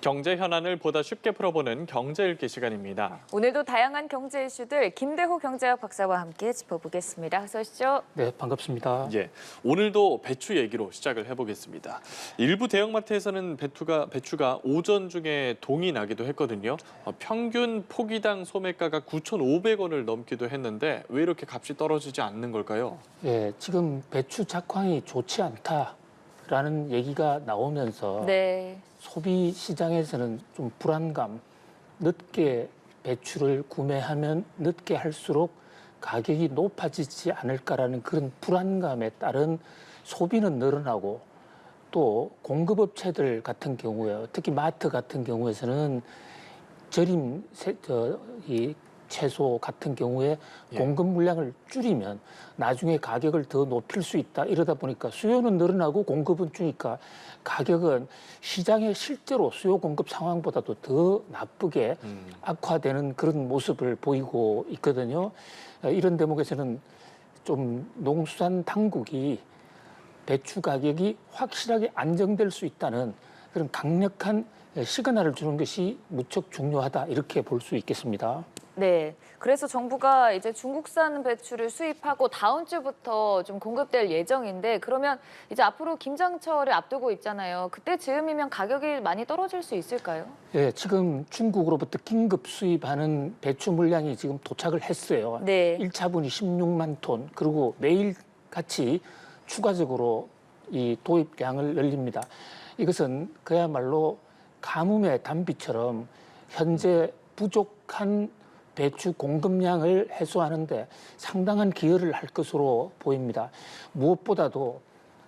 경제 현안을 보다 쉽게 풀어보는 경제 읽기 시간입니다. 오늘도 다양한 경제 이슈들 김대호 경제학 박사와 함께 짚어보겠습니다. 어서 오시죠. 네, 반갑습니다. 예, 오늘도 배추 얘기로 시작을 해보겠습니다. 일부 대형마트에서는 배추가 오전 중에 동이 나기도 했거든요. 평균 포기당 소매가가 9,500원을 넘기도 했는데 왜 이렇게 값이 떨어지지 않는 걸까요? 예, 지금 배추 작황이 좋지 않다라는 얘기가 나오면서 네. 소비 시장에서는 좀 불안감, 늦게 배추를 구매하면 늦게 할수록 가격이 높아지지 않을까라는 그런 불안감에 따른 소비는 늘어나고 또 공급업체들 같은 경우에 특히 마트 같은 경우에서는 절임 이 채소 같은 경우에 공급 물량을 줄이면 나중에 가격을 더 높일 수 있다. 이러다 보니까 수요는 늘어나고 공급은 주니까 가격은 시장의 실제로 수요 공급 상황보다도 더 나쁘게 악화되는 그런 모습을 보이고 있거든요. 이런 대목에서는 좀 농수산 당국이 배추 가격이 확실하게 안정될 수 있다는 그런 강력한 시그널을 주는 것이 무척 중요하다 이렇게 볼 수 있겠습니다. 네. 그래서 정부가 이제 중국산 배추를 수입하고 다음 주부터 좀 공급될 예정인데 그러면 이제 앞으로 김장철을 앞두고 있잖아요. 그때 즈음이면 가격이 많이 떨어질 수 있을까요? 예, 지금 중국으로부터 긴급 수입하는 배추 물량이 지금 도착을 했어요. 네. 1차분이 16만 톤, 그리고 매일 같이 추가적으로 이 도입량을 늘립니다. 이것은 그야말로 가뭄의 단비처럼 현재 부족한 배추 공급량을 해소하는데 상당한 기여를 할 것으로 보입니다. 무엇보다도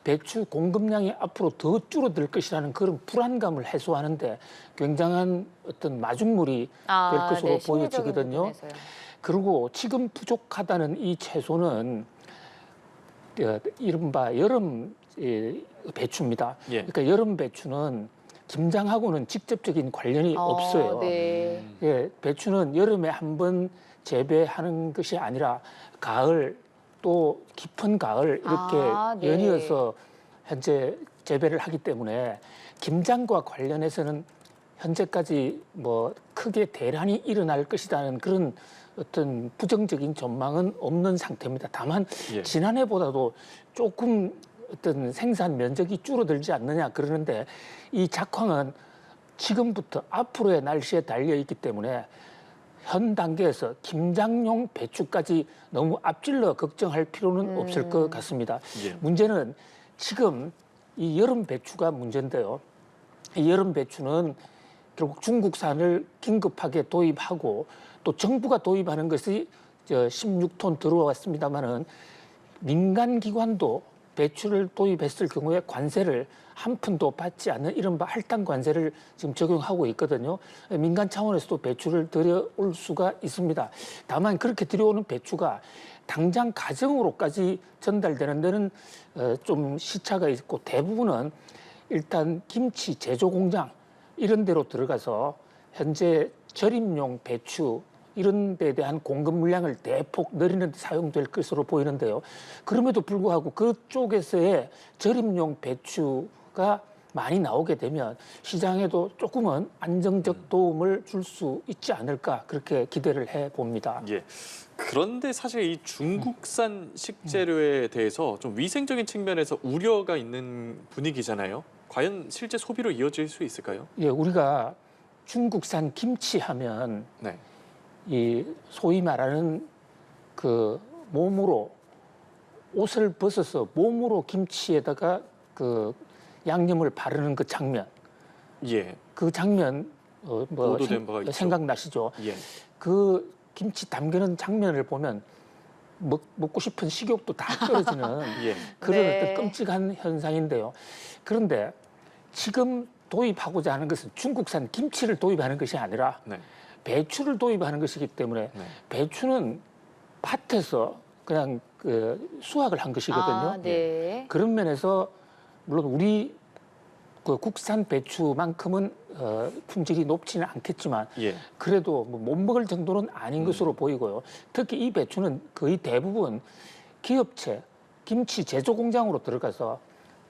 배추 공급량이 앞으로 더 줄어들 것이라는 그런 불안감을 해소하는데 굉장한 어떤 마중물이 될 것으로 네, 보여지거든요. 부분에서요. 그리고 지금 부족하다는 이 채소는 이른바 여름 배추입니다. 예. 그러니까 여름 배추는 김장하고는 직접적인 관련이 없어요. 네. 예, 배추는 여름에 한 번 재배하는 것이 아니라 가을 또 깊은 가을 이렇게 네. 연이어서 현재 재배를 하기 때문에 김장과 관련해서는 현재까지 뭐 크게 대란이 일어날 것이라는 그런 어떤 부정적인 전망은 없는 상태입니다. 다만 예. 지난해보다도 조금 어떤 생산 면적이 줄어들지 않느냐 그러는데 이 작황은 지금부터 앞으로의 날씨에 달려 있기 때문에 현 단계에서 김장용 배추까지 너무 앞질러 걱정할 필요는 없을 것 같습니다. 예. 문제는 지금 이 여름 배추가 문제인데요. 이 여름 배추는 결국 중국산을 긴급하게 도입하고 또 정부가 도입하는 것이 16톤 들어왔습니다마는 민간 기관도 배추를 도입했을 경우에 관세를 한 푼도 받지 않는 이른바 할당 관세를 지금 적용하고 있거든요. 민간 차원에서도 배추를 들여올 수가 있습니다. 다만 그렇게 들여오는 배추가 당장 가정으로까지 전달되는 데는 좀 시차가 있고 대부분은 일단 김치 제조 공장 이런 데로 들어가서 현재 절임용 배추 이런 데에 대한 공급 물량을 대폭 늘리는 데 사용될 것으로 보이는데요. 그럼에도 불구하고 그쪽에서의 절임용 배추가 많이 나오게 되면 시장에도 조금은 안정적 도움을 줄 수 있지 않을까 그렇게 기대를 해봅니다. 예. 그런데 사실 이 중국산 식재료에 대해서 좀 위생적인 측면에서 우려가 있는 분위기잖아요. 과연 실제 소비로 이어질 수 있을까요? 예, 우리가 중국산 김치 하면 네. 이 소위 말하는 그 몸으로 옷을 벗어서 몸으로 김치에다가 그 양념을 바르는 그 장면, 예. 그 장면 보도된 바가 있죠. 생각나시죠? 예. 그 김치 담그는 장면을 보면 먹고 싶은 식욕도 다 떨어지는 예. 그런 네. 어떤 끔찍한 현상인데요. 그런데 지금 도입하고자 하는 것은 중국산 김치를 도입하는 것이 아니라 네. 배추를 도입하는 것이기 때문에 네. 배추는 밭에서 그냥 수확을 한 것이거든요. 네. 그런 면에서 물론 우리 그 국산 배추만큼은 품질이 높지는 않겠지만 예. 그래도 뭐 못 먹을 정도는 아닌 것으로 보이고요. 특히 이 배추는 거의 대부분 기업체 김치 제조 공장으로 들어가서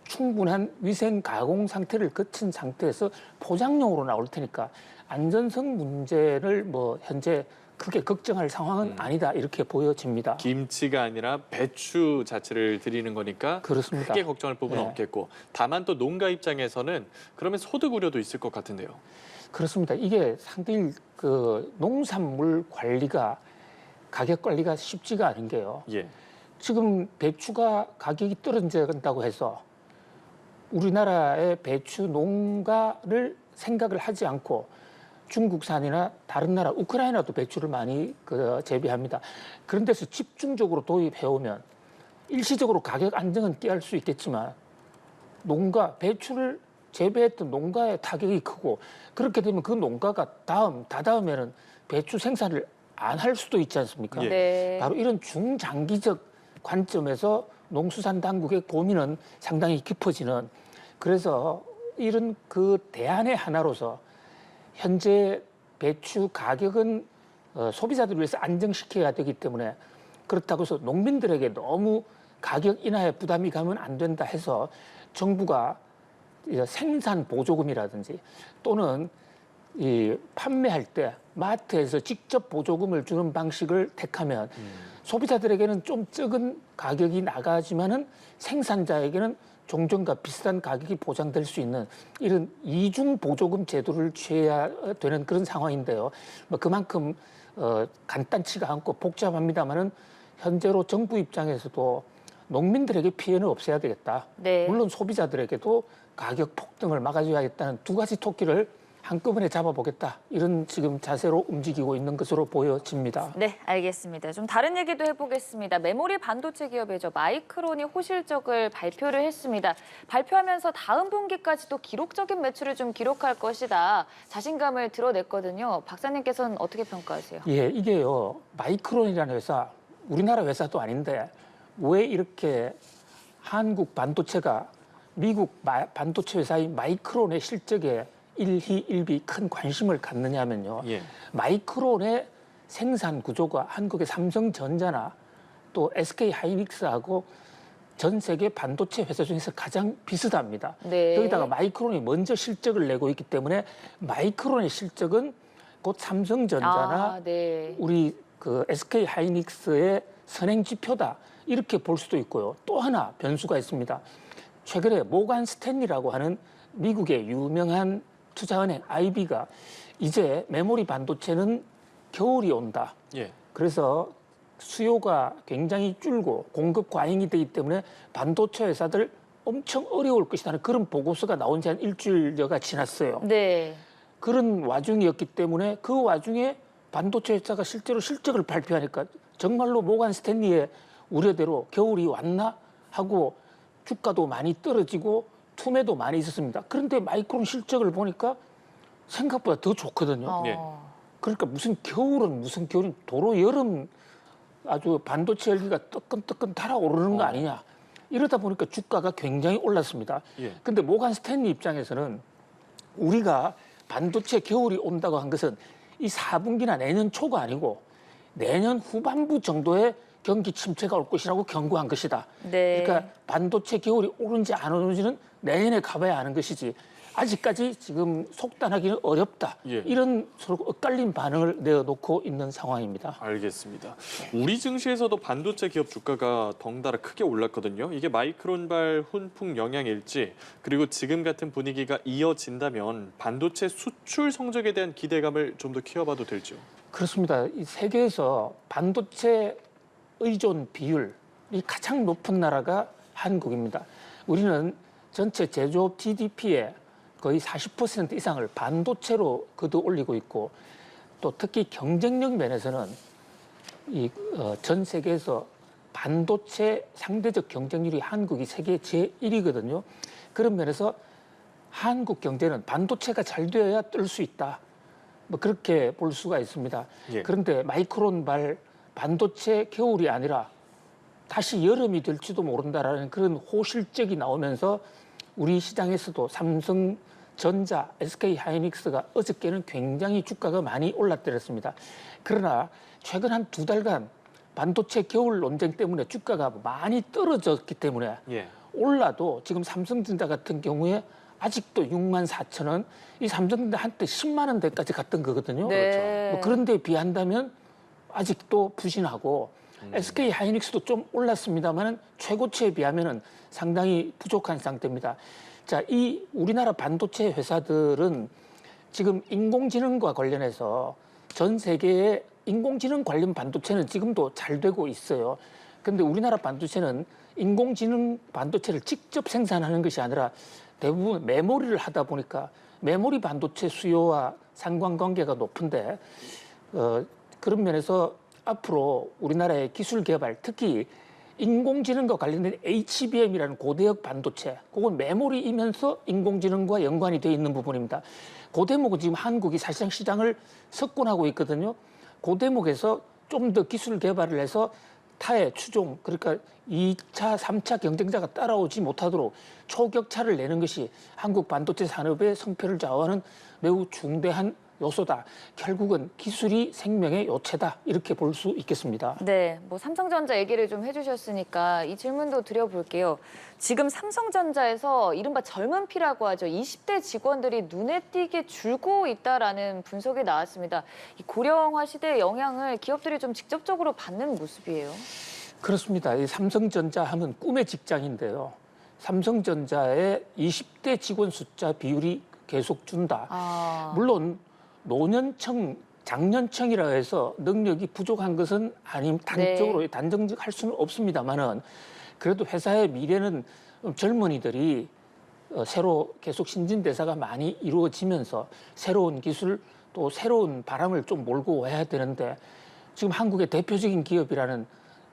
충분한 위생 가공 상태를 거친 상태에서 포장용으로 나올 테니까 안전성 문제를 뭐 현재 크게 걱정할 상황은 아니다 이렇게 보여집니다. 김치가 아니라 배추 자체를 드리는 거니까 그렇습니다. 크게 걱정할 부분은 네. 없겠고 다만 또 농가 입장에서는 그러면 소득 우려도 있을 것 같은데요. 그렇습니다. 이게 상당히 그 농산물 관리가 가격 관리가 쉽지가 않은 게요. 예. 지금 배추가 가격이 떨어진다고 해서 우리나라의 배추 농가를 생각을 하지 않고 중국산이나 다른 나라, 우크라이나도 배추를 많이 재배합니다. 그런 데서 집중적으로 도입해 오면 일시적으로 가격 안정은 꾀할 수 있겠지만 배추를 재배했던 농가의 타격이 크고 그렇게 되면 그 농가가 다다음에는 배추 생산을 안 할 수도 있지 않습니까? 예. 네. 바로 이런 중장기적 관점에서 농수산 당국의 고민은 상당히 깊어지는 그래서 이런 그 대안의 하나로서 현재 배추 가격은 소비자들을 위해서 안정시켜야 되기 때문에 그렇다고 해서 농민들에게 너무 가격 인하에 부담이 가면 안 된다 해서 정부가 생산 보조금이라든지 또는 이 판매할 때 마트에서 직접 보조금을 주는 방식을 택하면 소비자들에게는 좀 적은 가격이 나가지만은 생산자에게는 종전과 비슷한 가격이 보장될 수 있는 이런 이중 보조금 제도를 취해야 되는 그런 상황인데요. 뭐 그만큼 간단치가 않고 복잡합니다만은 현재로 정부 입장에서도 농민들에게 피해는 없애야 되겠다. 네. 물론 소비자들에게도 가격 폭등을 막아줘야겠다는 두 가지 토끼를 한꺼번에 잡아보겠다. 이런 지금 자세로 움직이고 있는 것으로 보여집니다. 네, 알겠습니다. 좀 다른 얘기도 해보겠습니다. 메모리 반도체 기업이죠. 마이크론이 호실적을 발표를 했습니다. 발표하면서 다음 분기까지도 기록적인 매출을 좀 기록할 것이다. 자신감을 드러냈거든요. 박사님께서는 어떻게 평가하세요? 예, 이게요. 마이크론이라는 회사, 우리나라 회사도 아닌데 왜 이렇게 한국 반도체가 미국 반도체 회사인 마이크론의 실적에 일희일비 큰 관심을 갖느냐면요. 예. 마이크론의 생산 구조가 한국의 삼성전자나 또 SK 하이닉스하고 전 세계 반도체 회사 중에서 가장 비슷합니다. 네. 여기다가 마이크론이 먼저 실적을 내고 있기 때문에 마이크론의 실적은 곧 삼성전자나 네. 우리 그 SK 하이닉스의 선행 지표다 이렇게 볼 수도 있고요. 또 하나 변수가 있습니다. 최근에 모간 스탠리라고 하는 미국의 유명한 투자은행 IB가 이제 메모리 반도체는 겨울이 온다. 예. 그래서 수요가 굉장히 줄고 공급 과잉이 되기 때문에 반도체 회사들 엄청 어려울 것이라는 그런 보고서가 나온 지 한 일주일여가 지났어요. 네. 그런 와중이었기 때문에 그 와중에 반도체 회사가 실제로 실적을 발표하니까 정말로 모간 스탠리의 우려대로 겨울이 왔나 하고 주가도 많이 떨어지고 투매도 많이 있었습니다. 그런데 마이크론 실적을 보니까 생각보다 더 좋거든요. 네. 그러니까 무슨 겨울은 도로 여름 아주 반도체 열기가 뜨끈뜨끈 달아오르는 거 아니냐. 이러다 보니까 주가가 굉장히 올랐습니다. 예. 근데 모간 스탠리 입장에서는 우리가 반도체 겨울이 온다고 한 것은 이 4분기나 내년 초가 아니고 내년 후반부 정도에 경기 침체가 올 것이라고 경고한 것이다. 네. 그러니까 반도체 겨울이 오는지 안 오는지는 내년에 가봐야 아는 것이지 아직까지 지금 속단하기는 어렵다. 예. 이런 서로 엇갈린 반응을 내어놓고 있는 상황입니다. 알겠습니다. 우리 증시에서도 반도체 기업 주가가 덩달아 크게 올랐거든요. 이게 마이크론발 훈풍 영향일지 그리고 지금 같은 분위기가 이어진다면 반도체 수출 성적에 대한 기대감을 좀 더 키워봐도 될지요? 그렇습니다. 이 세계에서 반도체 의존 비율이 가장 높은 나라가 한국입니다. 우리는 전체 제조업 GDP의 거의 40% 이상을 반도체로 거둬 올리고 있고 또 특히 경쟁력 면에서는 전 세계에서 반도체 상대적 경쟁률이 한국이 세계 제1위거든요. 그런 면에서 한국 경제는 반도체가 잘 되어야 뜰 수 있다. 뭐 그렇게 볼 수가 있습니다. 예. 그런데 마이크론발 반도체 겨울이 아니라 다시 여름이 될지도 모른다라는 그런 호실적이 나오면서 우리 시장에서도 삼성전자, SK 하이닉스가 어저께는 굉장히 주가가 많이 올랐더랬습니다. 그러나 최근 한 2달간 반도체 겨울 논쟁 때문에 주가가 많이 떨어졌기 때문에 예. 올라도 지금 삼성전자 같은 경우에 아직도 6만 4천 원, 이 삼성전자 한때 10만 원대까지 갔던 거거든요. 네. 뭐 그런 데 비한다면 아직도 부진하고 SK 하이닉스도 좀 올랐습니다만 최고치에 비하면 상당히 부족한 상태입니다. 자, 이 우리나라 반도체 회사들은 지금 인공지능과 관련해서 전 세계의 인공지능 관련 반도체는 지금도 잘 되고 있어요. 그런데 우리나라 반도체는 인공지능 반도체를 직접 생산하는 것이 아니라 대부분 메모리를 하다 보니까 메모리 반도체 수요와 상관관계가 높은데 그런 면에서 앞으로 우리나라의 기술 개발, 특히 인공지능과 관련된 HBM이라는 고대역 반도체, 그건 메모리이면서 인공지능과 연관이 되어 있는 부분입니다. 그 대목은 지금 한국이 사실상 시장을 석권하고 있거든요. 그 대목에서 좀 더 기술 개발을 해서 타의 추종, 그러니까 2차, 3차 경쟁자가 따라오지 못하도록 초격차를 내는 것이 한국 반도체 산업의 성패를 좌우하는 매우 중대한 요소다. 결국은 기술이 생명의 요체다. 이렇게 볼 수 있겠습니다. 네, 뭐 삼성전자 얘기를 좀 해주셨으니까 이 질문도 드려볼게요. 지금 삼성전자에서 이른바 젊은 피라고 하죠. 20대 직원들이 눈에 띄게 줄고 있다라는 분석이 나왔습니다. 이 고령화 시대의 영향을 기업들이 좀 직접적으로 받는 모습이에요. 그렇습니다. 이 삼성전자 하면 꿈의 직장인데요. 삼성전자의 20대 직원 숫자 비율이 계속 준다. 물론 노년층, 장년층이라 해서 능력이 부족한 것은 아님 단적으로 단정할 수는 없습니다만은 그래도 회사의 미래는 젊은이들이 새로 계속 신진대사가 많이 이루어지면서 새로운 기술 또 새로운 바람을 좀 몰고 와야 되는데 지금 한국의 대표적인 기업이라는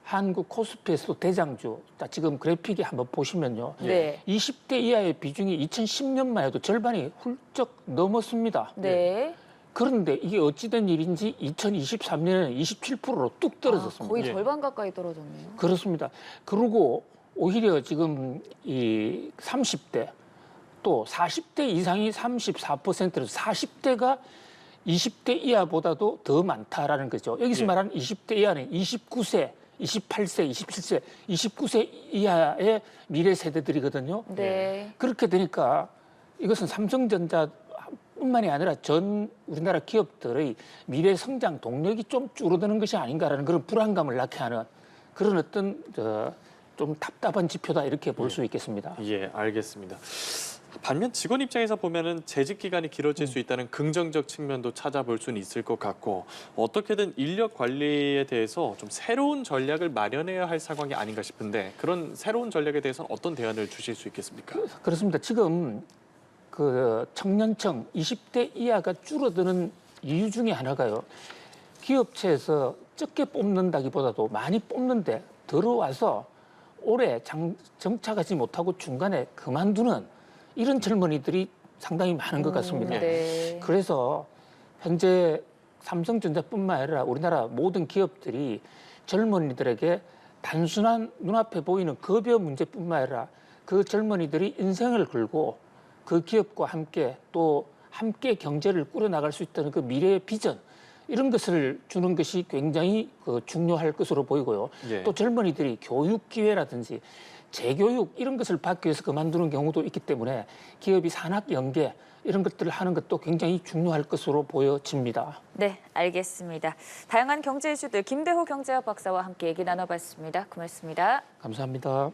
한국 코스피에서도 대장주, 지금 그래픽에 한번 보시면요. 네. 20대 이하의 비중이 2010년만 해도 절반이 훌쩍 넘었습니다. 네. 그런데 이게 어찌된 일인지 2023년에는 27%로 뚝 떨어졌습니다. 거의 절반 가까이 떨어졌네요. 그렇습니다. 그리고 오히려 지금 이 30대 또 40대 이상이 34%로 40대가 20대 이하보다도 더 많다라는 거죠. 여기서 말하는 20대 이하는 29세, 28세, 27세, 29세 이하의 미래 세대들이거든요. 네. 그렇게 되니까 이것은 삼성전자뿐만이 아니라 전 우리나라 기업들의 미래 성장 동력이 좀 줄어드는 것이 아닌가라는 그런 불안감을 낳게 하는 그런 어떤 좀 답답한 지표다 이렇게 볼 수 있겠습니다. 예, 알겠습니다. 반면 직원 입장에서 보면은 재직 기간이 길어질 수 있다는 긍정적 측면도 찾아볼 수는 있을 것 같고 어떻게든 인력 관리에 대해서 좀 새로운 전략을 마련해야 할 상황이 아닌가 싶은데 그런 새로운 전략에 대해서는 어떤 대안을 주실 수 있겠습니까? 그렇습니다. 지금 그 청년층 20대 이하가 줄어드는 이유 중에 하나가요. 기업체에서 적게 뽑는다기보다도 많이 뽑는데 들어와서 오래 정착하지 못하고 중간에 그만두는 이런 젊은이들이 상당히 많은 것 같습니다. 네. 그래서 현재 삼성전자뿐만 아니라 우리나라 모든 기업들이 젊은이들에게 단순한 눈앞에 보이는 급여 문제뿐만 아니라 그 젊은이들이 인생을 걸고 그 기업과 함께 또 함께 경제를 꾸려나갈 수 있다는 그 미래의 비전 이런 것을 주는 것이 굉장히 중요할 것으로 보이고요. 예. 또 젊은이들이 교육 기회라든지 재교육 이런 것을 받기 위해서 그만두는 경우도 있기 때문에 기업이 산학 연계 이런 것들을 하는 것도 굉장히 중요할 것으로 보여집니다. 네, 알겠습니다. 다양한 경제 이슈들 김대호 경제학 박사와 함께 얘기 나눠봤습니다. 고맙습니다. 감사합니다.